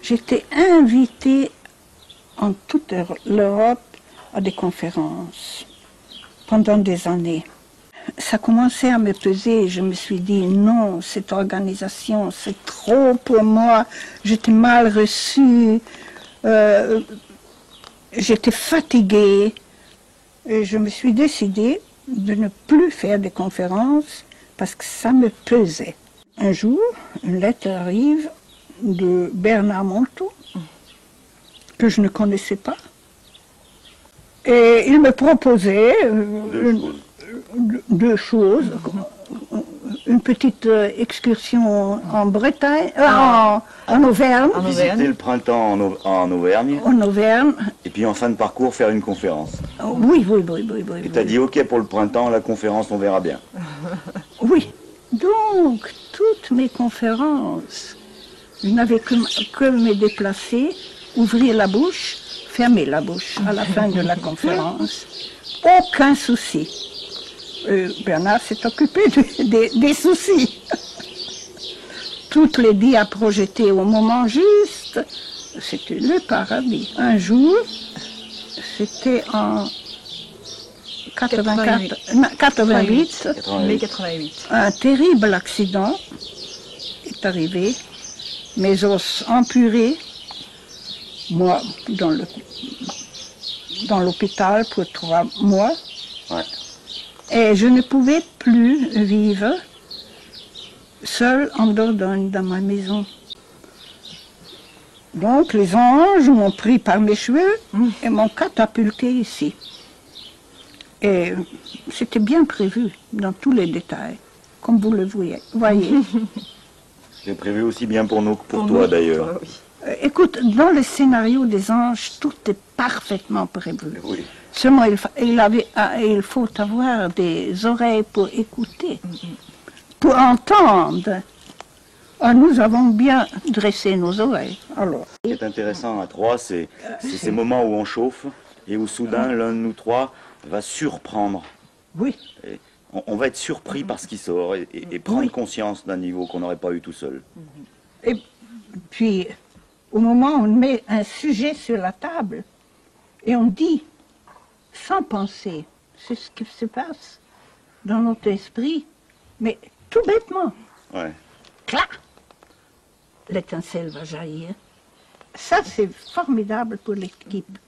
J'étais invitée en toute l'Europe à des conférences pendant des années. Ça commençait à me peser, je me suis dit non, cette organisation c'est trop pour moi, j'étais mal reçue, j'étais fatiguée et je me suis décidée de ne plus faire des conférences parce que ça me pesait. Un jour, une lettre arrive de Bernard Monteau, que je ne connaissais pas. Et il me proposait deux choses. Une petite excursion en Bretagne, en Auvergne. Visiter le printemps en Auvergne. En Auvergne. Et puis en fin de parcours, faire une conférence. Oui. Et tu as dit, ok, pour le printemps, la conférence, on verra bien. Oui. Donc, toutes mes conférences, je n'avais que me déplacer, ouvrir la bouche, fermer la bouche à la fin de la conférence. Aucun souci. Bernard s'est occupé des soucis. Toutes les diapos projetées au moment juste, c'était le paradis. Un jour, c'était en 88, un terrible accident est arrivé, mes os empurés, moi dans l'hôpital pour 3 mois, et je ne pouvais plus vivre seule en Dordogne dans ma maison. Donc les anges m'ont pris par mes cheveux et m'ont catapulté ici. Et c'était bien prévu dans tous les détails, comme vous le voyez. C'est prévu aussi bien pour nous que pour toi d'ailleurs. Écoute, dans le scénario des anges, tout est parfaitement prévu. Oui. Seulement, il faut avoir des oreilles pour écouter, pour entendre. Ah, nous avons bien dressé nos oreilles. Alors. Ce qui est intéressant à Troyes, c'est ces moments où on chauffe et où soudain l'un de nous trois va surprendre. Oui. Et on va être surpris par ce qui sort et prendre conscience d'un niveau qu'on n'aurait pas eu tout seul. Et puis, au moment où on met un sujet sur la table et on dit, sans penser, c'est ce qui se passe dans notre esprit, mais tout bêtement, clac, l'étincelle va jaillir. Ça, c'est formidable pour l'équipe.